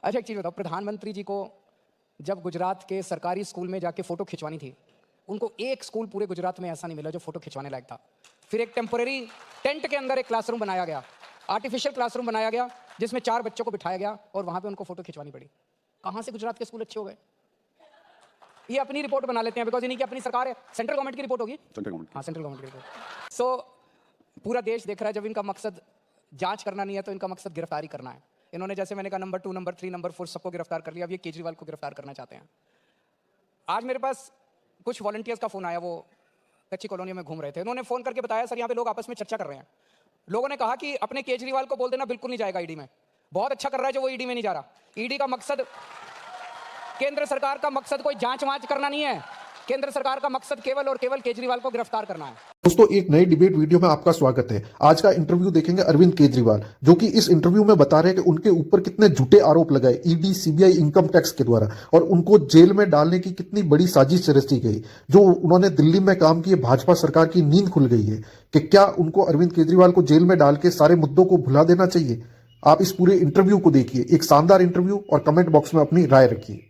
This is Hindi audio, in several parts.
अच्छा, एक चीज़ बताओ, प्रधानमंत्री जी को जब गुजरात के सरकारी स्कूल में जाके फ़ोटो खिंचवानी थी, उनको एक स्कूल पूरे गुजरात में ऐसा नहीं मिला जो फ़ोटो खिंचवाने लायक था। फिर एक टेम्परेरी टेंट के अंदर एक क्लासरूम बनाया गया, आर्टिफिशियल क्लासरूम बनाया गया, जिसमें 4 बच्चों को बिठाया गया और वहाँ पे उनको फ़ोटो खिंचवानी पड़ी। कहाँ से गुजरात के स्कूल अच्छे हो गए? ये अपनी रिपोर्ट बना लेते हैं, बिकॉज़ इन्हीं की अपनी सरकार है। सेंट्रल गवर्नमेंट की रिपोर्ट होगी? सेंट्रल गवर्नमेंट हाँ, सेंट्रल गवर्नमेंट की रिपोर्ट। सो पूरा देश देख रहा है, जब इनका मकसद जांच करना नहीं है तो इनका मकसद गिरफ्तारी करना है। इन्होंने, जैसे मैंने कहा, नंबर 2, नंबर 3, नंबर 4 सबको गिरफ्तार कर लिया। अब ये केजरीवाल को गिरफ्तार करना चाहते हैं। आज मेरे पास कुछ वॉलंटियर्स का फ़ोन आया, वो कच्ची कॉलोनी में घूम रहे थे। उन्होंने फ़ोन करके बताया, सर यहाँ पे लोग आपस में चर्चा कर रहे हैं। लोगों ने कहा कि अपने केजरीवाल को बोल देना बिल्कुल नहीं जाएगा ईडी में। बहुत अच्छा कर रहा है जो वो ईडी में नहीं जा रहा। ईडी का मकसद, केंद्र सरकार का मकसद कोई जांच वांच करना नहीं है। केंद्र सरकार का मकसद केवल और केवल केजरीवाल को गिरफ्तार करना है। दोस्तों, एक नई डिबेट वीडियो में आपका स्वागत है। आज का इंटरव्यू देखेंगे अरविंद केजरीवाल, जो कि इस इंटरव्यू में बता रहे हैं कि उनके ऊपर कितने झूठे आरोप लगाए ईडी, सीबीआई, इनकम टैक्स के द्वारा, और उनको जेल में डालने की कितनी बड़ी साजिश रची गई। जो उन्होंने दिल्ली में काम किए, भाजपा सरकार की नींद खुल गई है कि क्या उनको अरविंद केजरीवाल को जेल में डाल के सारे मुद्दों को भुला देना चाहिए। आप इस पूरे इंटरव्यू को देखिए, एक शानदार इंटरव्यू, और कमेंट बॉक्स में अपनी राय रखिए।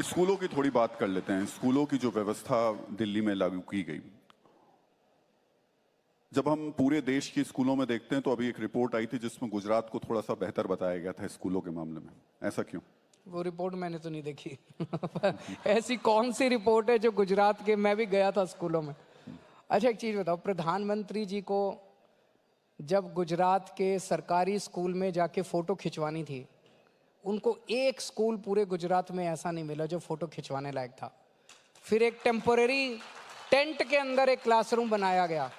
स्कूलों की थोड़ी बात कर लेते हैं। स्कूलों की जो व्यवस्था दिल्ली में लागू की गई, जब हम पूरे देश के स्कूलों में देखते हैं तो अभी एक रिपोर्ट आई थी जिसमें गुजरात को थोड़ा सा बेहतर बताया गया था स्कूलों के मामले में। ऐसा क्यों? वो रिपोर्ट मैंने तो नहीं देखी। ऐसी कौन सी रिपोर्ट है जो गुजरात के, मैं भी गया था स्कूलों में। अच्छा, एक चीज़ बताओ, प्रधानमंत्री जी को जब गुजरात के सरकारी स्कूल में जाके फ़ोटो खिंचवानी थी, उनको एक स्कूल पूरे गुजरात में ऐसा नहीं मिला जो फ़ोटो खिंचवाने लायक था। फिर एक टेम्परेरी टेंट के अंदर एक क्लासरूम बनाया गया,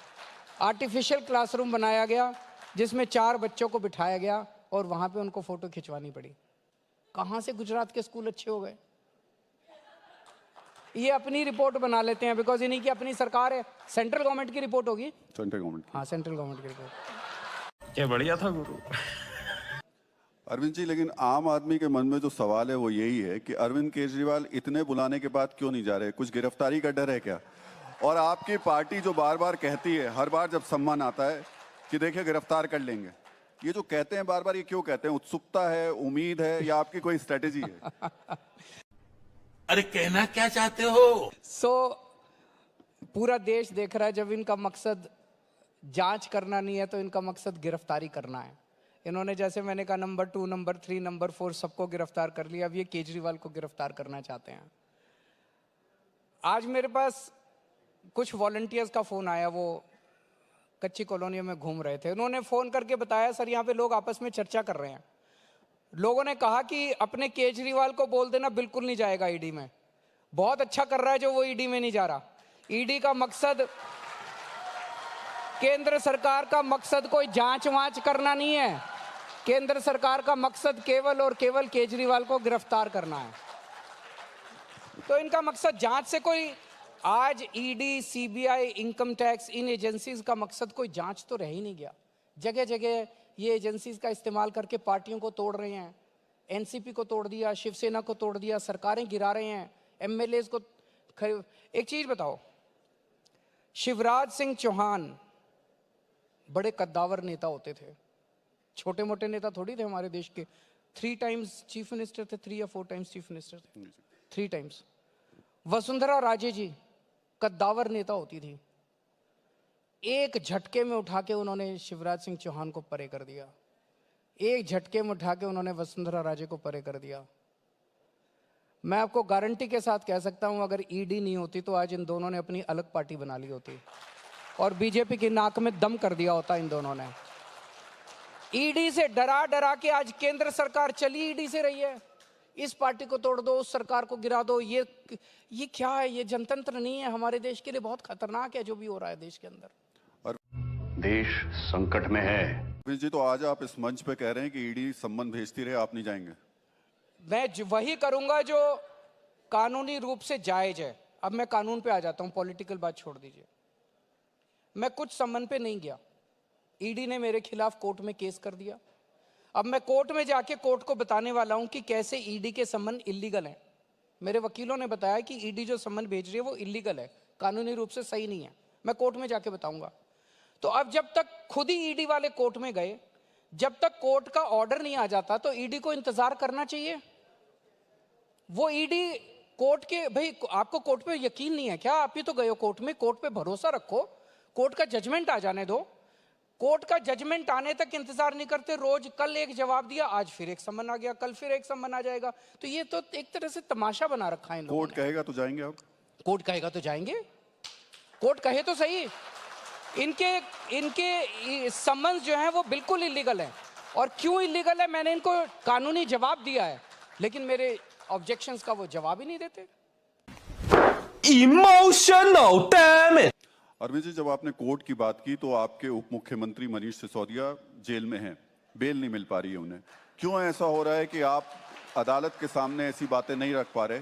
आर्टिफिशियल क्लासरूम बनाया गया, जिसमें 4 बच्चों को बिठाया गया और वहाँ पे उनको फ़ोटो खिंचवानी पड़ी। कहाँ से गुजरात के स्कूल अच्छे हो गए? ये अपनी रिपोर्ट बना लेते हैं, बिकॉज़ इन्हीं की अपनी सरकार है। सेंट्रल गवर्नमेंट की रिपोर्ट होगी? Central government. हाँ, सेंट्रल गवर्नमेंट की रिपोर्ट। क्या बढ़िया था गुरु। अरविंद जी, लेकिन आम आदमी के मन में जो सवाल है वो यही है कि अरविंद केजरीवाल इतने बुलाने के बाद क्यों नहीं जा रहे? कुछ गिरफ्तारी का डर है क्या? और आपकी पार्टी जो बार बार कहती है, हर बार जब सम्मान आता है, कि देखिए गिरफ्तार कर लेंगे, ये जो कहते हैं बार बार, ये क्यों कहते हैं? उत्सुकता है, उम्मीद है, या आपकी कोई स्ट्रेटेजी है? अरे कहना क्या चाहते हो? पूरा देश देख रहा है, जब इनका मकसद जांच करना नहीं है तो इनका मकसद गिरफ्तारी करना है। इन्होंने, जैसे मैंने कहा, नंबर 2, नंबर 3, नंबर 4 सबको गिरफ्तार कर लिया। अब ये केजरीवाल को गिरफ्तार करना चाहते हैं। आज मेरे पास कुछ वॉलंटियर्स का फ़ोन आया, वो कच्ची कॉलोनी में घूम रहे थे। उन्होंने फ़ोन करके बताया, सर यहाँ पे लोग आपस में चर्चा कर रहे हैं। लोगों ने कहा कि अपने केजरीवाल को बोल देना बिल्कुल नहीं जाएगा ईडी में। बहुत अच्छा कर रहा है जो वो ईडी में नहीं जा रहा। ईडी का मकसद, केंद्र सरकार का मकसद कोई जांच वांच करना नहीं है। केंद्र सरकार का मकसद केवल और केवल केजरीवाल को गिरफ्तार करना है। तो इनका मकसद जांच से कोई, आज ईडी, सीबीआई, इनकम टैक्स, इन एजेंसीज का मकसद कोई जांच तो रह ही नहीं गया। जगह जगह ये एजेंसीज का इस्तेमाल करके पार्टियों को तोड़ रहे हैं। एनसीपी को तोड़ दिया, शिवसेना को तोड़ दिया, सरकारें गिरा रहे हैं, एमएलएज को एक चीज बताओ, शिवराज सिंह चौहान बड़े कद्दावर नेता होते थे, छोटे मोटे नेता थोड़ी थे हमारे देश के। 3 टाइम्स चीफ मिनिस्टर थे, 3 या 4 टाइम्स चीफ मिनिस्टर थे, 3 टाइम्स। वसुंधरा राजे जी कद्दावर नेता होती थी, एक झटके में उठा के उन्होंने शिवराज सिंह चौहान को परे कर दिया। एक झटके में उठा के उन्होंने वसुंधरा राजे को परे कर दिया। मैं आपको गारंटी के साथ कह सकता हूं, अगर ईडी नहीं होती तो आज इन दोनों ने अपनी अलग पार्टी बना ली होती और बीजेपी की नाक में दम कर दिया होता इन दोनों ने। ईडी से डरा डरा के आज केंद्र सरकार चली ईडी से रही है। इस पार्टी को तोड़ दो, उस सरकार को गिरा दो। ये क्या है? ये जनतंत्र नहीं है। हमारे देश के लिए बहुत खतरनाक है जो भी हो रहा है देश के अंदर। देश संकट में है। अरविंद जी, तो आज आप इस मंच पे कह रहे हैं कि ईडी सम्मन भेजती रहे, आप नहीं जाएंगे? मैं वही करूंगा जो कानूनी रूप से जायज है। अब मैं कानून पे आ जाता हूं, पॉलिटिकल बात छोड़ दीजिए। मैं कुछ सम्मन पे नहीं गया। ईडी ने मेरे खिलाफ कोर्ट में केस कर दिया। अब मैं कोर्ट में जाके कोर्ट को बताने वाला हूं कि कैसे ईडी के सम्मन इल्लीगल हैं। मेरे वकीलों ने बताया कि ईडी जो सम्मन भेज रही है वो इल्लीगल है, कानूनी रूप से सही नहीं है। मैं कोर्ट में जाके बताऊंगा। तो अब जब तक खुद ही ईडी वाले कोर्ट में गए, जब तक कोर्ट का ऑर्डर नहीं आ जाता तो ईडी को इंतजार करना चाहिए। वो ईडी कोर्ट के, भाई आपको कोर्ट पे यकीन नहीं है क्या? आप ही तो गए हो कोर्ट में, कोर्ट पे भरोसा रखो, कोर्ट का जजमेंट आ जाने दो। कोर्ट का जजमेंट आने तक इंतजार नहीं करते। रोज कल एक जवाब दिया, आज फिर एक समन आ गया, कल फिर एक समन आ जाएगा। तो ये तो एक तरह से तमाशा बना रखा है इन लोगों कोर्ट ने। कहेगा तो जाएंगे आप? कोर्ट कहेगा तो जाएंगे, कोर्ट कहे तो सही। इनके समन्स जो है वो बिल्कुल इलीगल है। और क्यों इलीगल है मैंने इनको कानूनी जवाब दिया है, लेकिन मेरे ऑब्जेक्शंस का वो जवाब ही नहीं देते। Emotional, damn it! Arvind ji, जब आपने कोर्ट की बात की तो आपके उप मुख्यमंत्री मनीष सिसोदिया जेल में हैं, बेल नहीं मिल पा रही है उन्हें। क्यों ऐसा हो रहा है कि आप अदालत के सामने ऐसी बातें नहीं रख पा रहे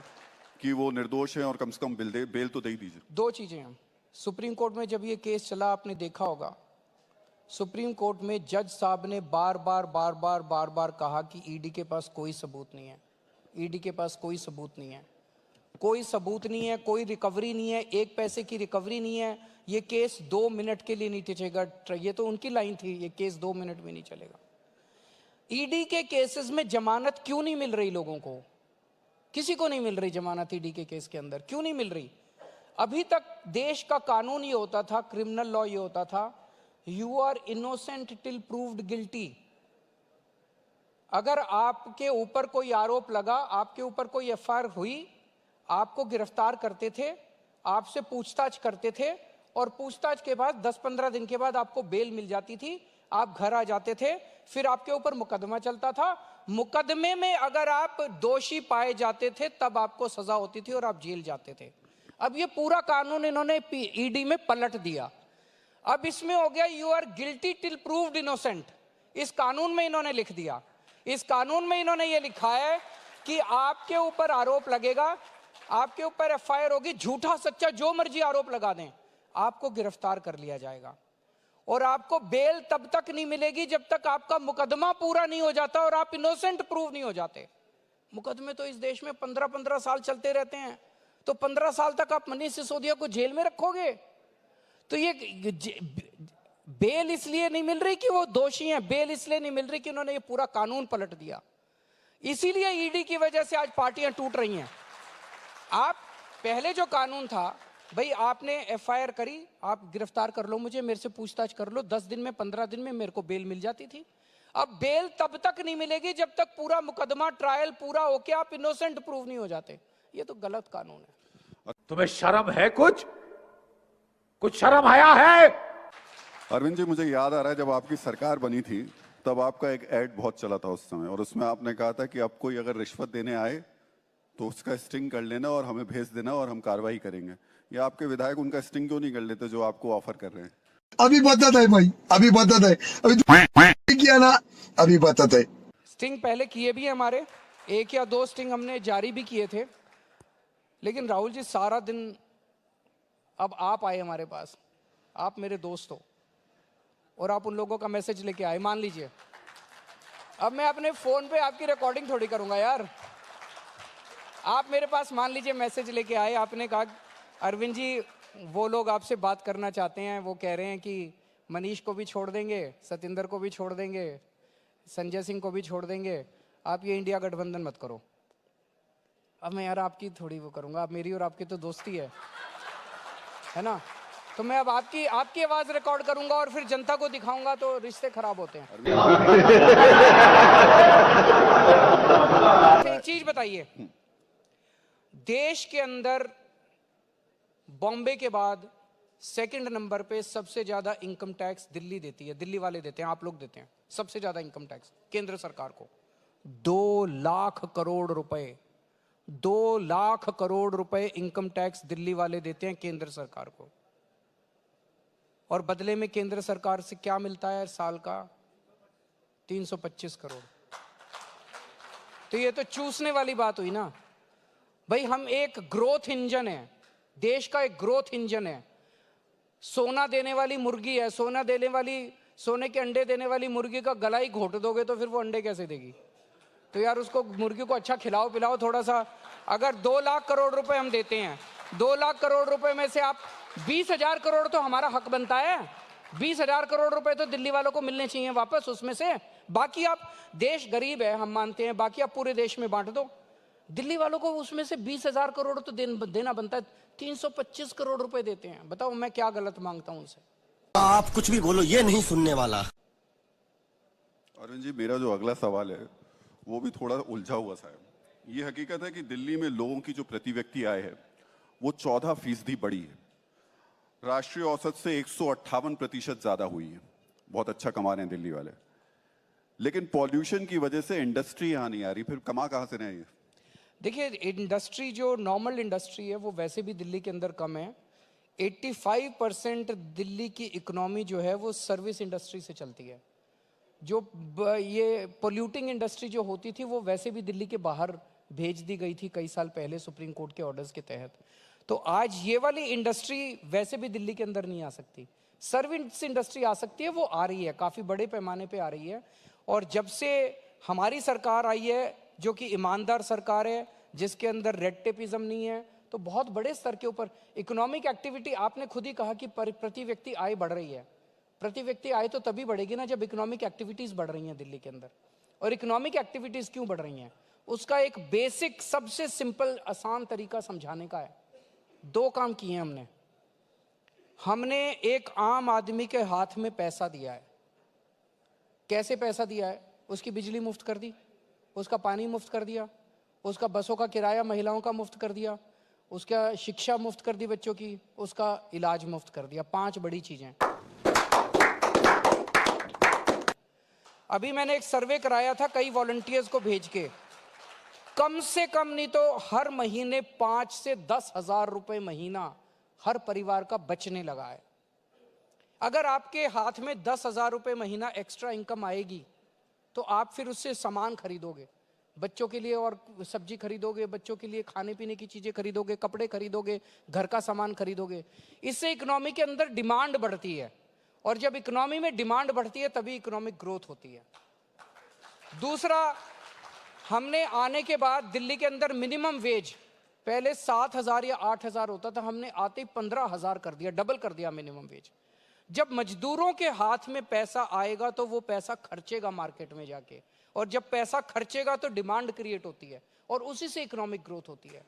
कि वो निर्दोष हैं और कम से कम बेल तो दे ही दीजिए? दो चीजें हैं। सुप्रीम कोर्ट में जब ये केस चला, आपने देखा होगा, सुप्रीम कोर्ट में जज साहब ने बार बार कहा कि ईडी के पास कोई सबूत नहीं है, ईडी के पास कोई सबूत नहीं है, कोई सबूत नहीं है, कोई रिकवरी नहीं है, एक पैसे की रिकवरी नहीं है, ये केस 2 मिनट के लिए नहीं टिकेगा। ये तो उनकी लाइन थी, ये केस 2 मिनट में नहीं चलेगा। ईडी के केसेस में जमानत क्यों नहीं मिल रही लोगों को? किसी को नहीं मिल रही जमानत ईडी के केस के अंदर, क्यों नहीं मिल रही? अभी तक देश का कानून ये होता था, क्रिमिनल लॉ ये होता था, you are innocent till proved guilty. अगर आपके ऊपर कोई आरोप लगा, आपके ऊपर कोई एफआईआर हुई, आपको गिरफ्तार करते थे, आपसे पूछताछ करते थे, और पूछताछ के बाद 10-15 दिन के बाद आपको बेल मिल जाती थी, आप घर आ जाते थे, फिर आपके ऊपर मुकदमा चलता था। मुकदमे में अगर आप दोषी पाए जाते थे तब आपको सजा होती थी और आप जेल जाते थे। अब ये पूरा कानून इन्होंने ईडी में पलट दिया। अब इसमें हो गया you are guilty till proved innocent. इस कानून में इन्होंने लिख दिया, इस कानून में इन्होंने ये लिखा है कि आपके ऊपर आरोप लगेगा, आपके ऊपर एफआईआर होगी, झूठा सच्चा जो मर्जी आरोप लगा दें, आपको गिरफ्तार कर लिया जाएगा। और आपको बेल तब तक नहीं मिलेगी जब तक आपका मुकदमा पूरा नहीं हो जाता और आप इनोसेंट प्रूव नहीं हो जाते। मुकदमे तो इस देश में 15-15 साल चलते रहते हैं, तो 15 साल तक आप मनीष सिसोदिया को जेल में रखोगे? तो ये बेल इसलिए नहीं मिल रही कि वो दोषी हैं, बेल इसलिए नहीं मिल रही कि उन्होंने ये पूरा कानून पलट दिया। इसीलिए ईडी की वजह से आज पार्टियां टूट रही हैं। आप पहले जो कानून था, भाई आपने एफआईआर करी, आप गिरफ्तार कर लो मुझे, मेरे से पूछताछ कर लो, 10 दिन में 15 दिन में मेरे को बेल मिल जाती थी। अब बेल तब तक नहीं मिलेगी जब तक पूरा मुकदमा ट्रायल पूरा होके आप इनोसेंट प्रूव नहीं हो जाते। ये तो गलत कानून है। तुम्हें शर्म है? कुछ शर्म आया है? अरविंद जी, मुझे याद आ रहा है जब आपकी सरकार बनी थी तब आपका एक ऐड बहुत चला था उस समय, और उसमें आपने कहा था कि अब कोई अगर रिश्वत देने आए तो उसका स्टिंग कर लेना और हमें भेज देना और हम कार्रवाई करेंगे। ये आपके विधायक उनका स्टिंग क्यों नहीं कर लेते जो आपको ऑफर कर रहे हैं? अभी बता है भाई, अभी बता है, अभी किया ना, अभी बता है। स्टिंग पहले किए भी हैं हमारे, 1 या 2 स्टिंग हमने जारी भी किए थे। लेकिन राहुल जी, सारा दिन अब आप आए हमारे पास, आप मेरे दोस्त हो और आप उन लोगों का मैसेज लेके आए। मान लीजिए अब मैं अपने फोन पे आपकी रिकॉर्डिंग थोड़ी करूंगा यार। आप मेरे पास मान लीजिए मैसेज लेके आए, आपने कहा अरविंद जी वो लोग आपसे बात करना चाहते हैं, वो कह रहे हैं कि मनीष को भी छोड़ देंगे, सतिंदर को भी छोड़ देंगे, संजय सिंह को भी छोड़ देंगे, आप ये इंडिया गठबंधन मत करो। अब मैं यार आपकी थोड़ी वो करूंगा, अब मेरी और आपकी तो दोस्ती है ना? तो मैं अब आपकी आवाज रिकॉर्ड करूंगा और फिर जनता को दिखाऊंगा तो रिश्ते खराब होते हैं। एक चीज बताइए, देश के अंदर बॉम्बे के बाद सेकंड नंबर पे सबसे ज्यादा इनकम टैक्स दिल्ली देती है, दिल्ली वाले देते हैं, आप लोग देते हैं सबसे ज्यादा इनकम टैक्स केंद्र सरकार को। 2 लाख करोड़ रुपए, 2 लाख करोड़ रुपए इनकम टैक्स दिल्ली वाले देते हैं केंद्र सरकार को। और बदले में केंद्र सरकार से क्या मिलता है साल का? 325 करोड़। तो ये तो चूसने वाली बात हुई ना भाई। हम एक ग्रोथ इंजन है, देश का एक ग्रोथ इंजन है। सोना देने वाली मुर्गी है, सोने के अंडे देने वाली मुर्गी का गला ही घोट दोगे तो फिर वो अंडे कैसे देगी? तो यार उसको, मुर्गी को अच्छा खिलाओ पिलाओ थोड़ा सा। अगर 2 लाख करोड़ रुपए हम देते हैं, 2 लाख करोड़ रुपए में से आप 20,000 करोड़ तो हमारा हक बनता है, 20,000 करोड़ रुपए तो दिल्ली वालों को मिलने चाहिए वापस उसमें से। बाकी आप, देश गरीब है हम मानते हैं, बाकी आप पूरे देश में बांट दो। दिल्ली वालों को उसमें से 20,000 करोड़ तो देना बनता है, 325 करोड़ रुपए देते हैं। बताओ मैं क्या गलत मांगता हूं उनसे? आप कुछ भी बोलो, ये नहीं सुनने वाला। अरविंद जी, मेरा जो अगला सवाल है वो भी थोड़ा उलझा हुआ सा है। ये हकीकत है कि दिल्ली में लोगों की जो प्रति व्यक्ति आय है वो 14% बढ़ी है, राष्ट्रीय औसत से 158% ज्यादा हुई है। बहुत अच्छा कमा रहे हैं दिल्ली वाले, लेकिन पॉल्यूशन की वजह से इंडस्ट्री यहाँ नहीं आ रही, फिर कमा कहाँ से रहे हैं? देखिए, इंडस्ट्री जो नॉर्मल इंडस्ट्री है वो वैसे भी दिल्ली के अंदर कम है। 85% दिल्ली की इकोनॉमी जो है वो सर्विस इंडस्ट्री से चलती है। जो ये पोल्यूटिंग इंडस्ट्री जो होती थी वो वैसे भी दिल्ली के बाहर भेज दी गई थी कई साल पहले सुप्रीम कोर्ट के ऑर्डर्स के तहत। तो आज ये वाली इंडस्ट्री वैसे भी दिल्ली के अंदर नहीं आ सकती। सर्विस इंडस्ट्री आ सकती है, वो आ रही है, काफ़ी बड़े पैमाने पे आ रही है। और जब से हमारी सरकार आई है जो कि ईमानदार सरकार है, जिसके अंदर रेड टेपिज्म नहीं है, तो बहुत बड़े स्तर के ऊपर इकोनॉमिक एक्टिविटी, आपने खुद ही कहा कि प्रति व्यक्ति आय बढ़ रही है। प्रति व्यक्ति आय तो तभी बढ़ेगी ना जब इकोनॉमिक एक्टिविटीज़ बढ़ रही हैं दिल्ली के अंदर। और इकोनॉमिक एक्टिविटीज़ क्यों बढ़ रही हैं, उसका एक बेसिक सबसे सिंपल आसान तरीका समझाने का है। 2 काम किए हैं हमने एक आम आदमी के हाथ में पैसा दिया है। कैसे पैसा दिया है? उसकी बिजली मुफ्त कर दी, उसका पानी मुफ्त कर दिया, उसका बसों का किराया महिलाओं का मुफ्त कर दिया, उसका शिक्षा मुफ्त कर दी बच्चों की, उसका इलाज मुफ्त कर दिया। 5 बड़ी चीजें। अभी मैंने एक सर्वे कराया था कई वॉलंटियर्स को भेज के, कम से कम नहीं तो हर महीने 5 से 10,000 रुपए महीना हर परिवार का बचने लगा है। अगर आपके हाथ में 10,000 रुपए महीना एक्स्ट्रा इनकम आएगी तो आप फिर उससे सामान खरीदोगे, बच्चों के लिए और सब्जी खरीदोगे, बच्चों के लिए खाने पीने की चीजें खरीदोगे, कपड़े खरीदोगे, घर का सामान खरीदोगे। इससे इकोनॉमी के अंदर डिमांड बढ़ती है, और जब इकोनॉमी में डिमांड बढ़ती है तभी इकोनॉमिक ग्रोथ होती है। दूसरा, हमने आने के बाद दिल्ली के अंदर मिनिमम वेज पहले 7,000 या 8,000 होता था, हमने आते ही 15,000 कर दिया, डबल कर दिया मिनिमम वेज। जब मजदूरों के हाथ में पैसा आएगा तो वो पैसा खर्चेगा मार्केट में जाके, और जब पैसा खर्चेगा तो डिमांड क्रिएट होती है और उसी से इकोनॉमिक ग्रोथ होती है।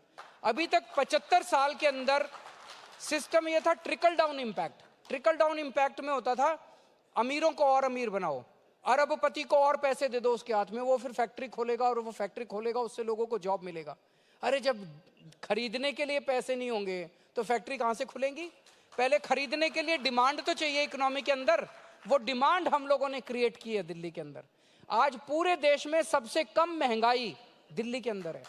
अभी तक 75 साल के अंदर सिस्टम ये था trickle down impact. Trickle down impact में होता था अमीरों को और अमीर बनाओ, अरबपति को और पैसे दे दो उसके हाथ में, वो फिर फैक्ट्री खोलेगा और वो फैक्ट्री खोलेगा, उससे लोगों को जॉब मिलेगा। अरे जब खरीदने के लिए पैसे नहीं होंगे तो फैक्ट्री कहां से खुलेंगी? पहले खरीदने के लिए डिमांड तो चाहिए इकोनॉमी के अंदर, वो डिमांड हम लोगों ने क्रिएट की है दिल्ली के अंदर। आज पूरे देश में सबसे कम महंगाई दिल्ली के अंदर है।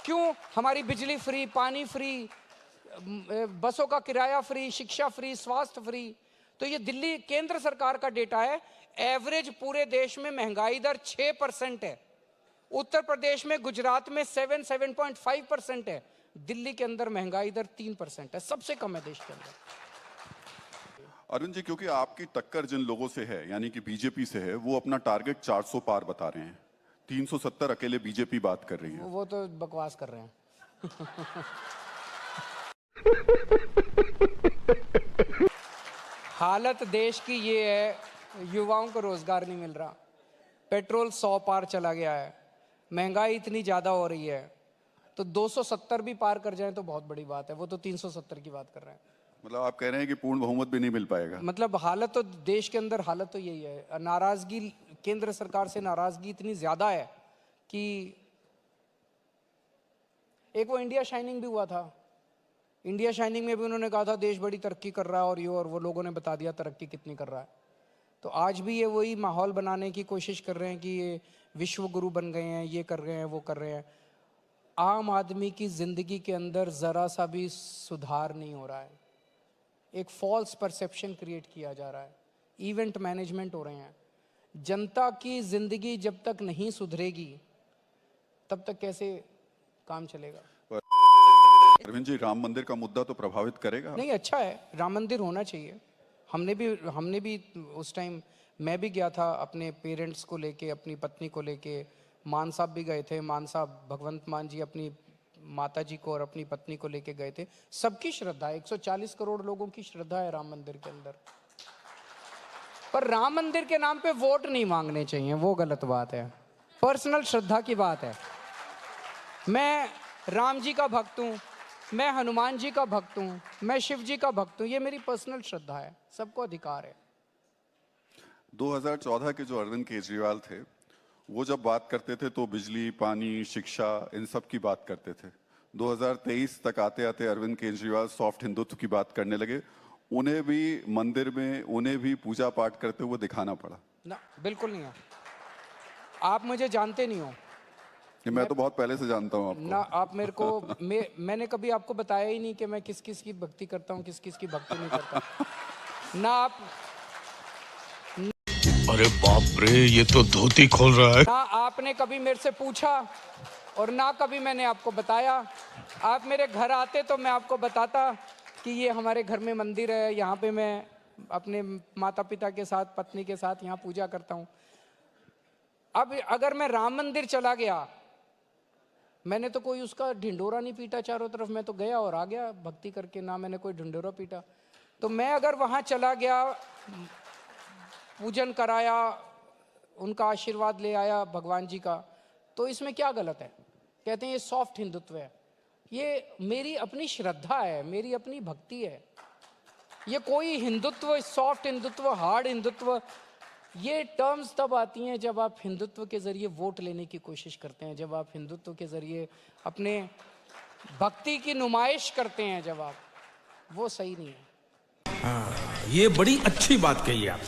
क्यों? हमारी बिजली फ्री, पानी फ्री, बसों का किराया फ्री, शिक्षा फ्री, स्वास्थ्य फ्री। तो ये दिल्ली केंद्र सरकार का डेटा है। एवरेज पूरे देश में महंगाई दर 6% है। उत्तर प्रदेश में, गुजरात में 7.5% है। दिल्ली के अंदर महंगाई दर 3% है, सबसे कम है देश के अंदर। अरविंद जी, क्योंकि आपकी टक्कर जिन लोगों से है, यानी कि बीजेपी से है, वो अपना टारगेट 400 पार बता रहे हैं, 370 अकेले बीजेपी बात कर रही है। वो तो बकवास कर रहे हैं। हालत देश की ये है, युवाओं को रोजगार नहीं मिल रहा, पेट्रोल 100 पार चला गया है, महंगाई इतनी ज्यादा हो रही है, तो 270 भी पार कर जाए तो बहुत बड़ी बात है। वो तो 370 की बात कर रहे हैं। मतलब आप कह रहे हैं कि पूर्ण बहुमत भी नहीं मिल पाएगा? मतलब हालत तो देश के अंदर, हालत तो यही है। नाराजगी, केंद्र सरकार से नाराजगी इतनी ज्यादा है कि एक वो इंडिया शाइनिंग भी हुआ था। इंडिया शाइनिंग में भी उन्होंने कहा था देश बड़ी तरक्की कर रहा है और ये, और वो लोगों ने बता दिया तरक्की कितनी कर रहा है। तो आज भी ये वही माहौल बनाने की कोशिश कर रहे हैं कि ये विश्व गुरु बन गए हैं, ये कर रहे हैं, वो कर रहे हैं। आम आदमी की जिंदगी के अंदर जरा सा भी सुधार नहीं हो रहा है। एक फॉल्स परसेप्शन क्रिएट किया जा रहा है, इवेंट मैनेजमेंट हो रहे हैं। जनता की जिंदगी जब तक नहीं सुधरेगी तब तक कैसे काम चलेगा? अरविंद जी, राम मंदिर का मुद्दा तो प्रभावित करेगा? नहीं, अच्छा है, राम मंदिर होना चाहिए। हमने भी उस टाइम, मैं भी गया था अपने पेरेंट्स को लेके, अपनी पत्नी को लेके, मान साहब भी गए थे। मान साहब, भगवंत मान जी अपनी माता जी को और अपनी पत्नी को लेके गए थे। सबकी श्रद्धा है, 140 करोड़ लोगों की श्रद्धा है राम मंदिर के अंदर। पर राम मंदिर के नाम पे वोट नहीं मांगने चाहिए, वो गलत बात है। पर्सनल श्रद्धा की बात है। मैं राम जी का भक्त हूँ, मैं हनुमान जी का भक्त हूँ, मैं शिव जी का भक्त हूँ। ये मेरी पर्सनल श्रद्धा है, सबको अधिकार है। 2014 के जो अरविंद केजरीवाल थे, वो जब बात करते थे तो बिजली, पानी, शिक्षा, इन सब की बात करते थे। 2023 तक आते आते अरविंद केजरीवाल सॉफ्ट हिंदुत्व की बात करने लगे। उन्हें भी मंदिर में, उन्हें भी पूजा पाठ करते हुए दिखाना पड़ा। ना, बिल्कुल नहीं है। आप मुझे जानते नहीं हो। मैं तो बहुत पहले से जानता हूँ आपको। ना आप मेरे को मैंने कभी आपको बताया ही नहीं कि मैं किस किस की भक्ति करता हूँ, किस किस की भक्ति नहीं करता। ना आप, अरे बाप रे, ये तो धोती खोल रहा है। ना आपने कभी मेरे से पूछा और ना कभी मैंने आपको बताया। आप मेरे घर आते तो मैं आपको बताता कि ये हमारे घर में मंदिर है, यहाँ पे मैं अपने माता पिता के साथ, पत्नी के साथ यहाँ पूजा करता हूँ। अब अगर मैं राम मंदिर चला गया, मैंने तो कोई उसका ढिंडोरा नहीं पीटा चारों तरफ, मैं तो गया और आ गया भक्ति करके, ना मैंने कोई ढिंडोरा पीटा। तो मैं अगर वहाँ चला गया, पूजन कराया, उनका आशीर्वाद ले आया भगवान जी का, तो इसमें क्या गलत है? कहते हैं ये सॉफ्ट हिंदुत्व है। ये मेरी अपनी श्रद्धा है, मेरी अपनी भक्ति है। ये कोई हिंदुत्व, सॉफ्ट हिंदुत्व, हार्ड हिंदुत्व, ये टर्म्स तब आती हैं जब आप हिंदुत्व के जरिए वोट लेने की कोशिश करते हैं, जब आप हिंदुत्व के जरिए अपने भक्ति की नुमाइश करते हैं, जब आप, वो सही नहीं है। ये बड़ी अच्छी बात कही आप।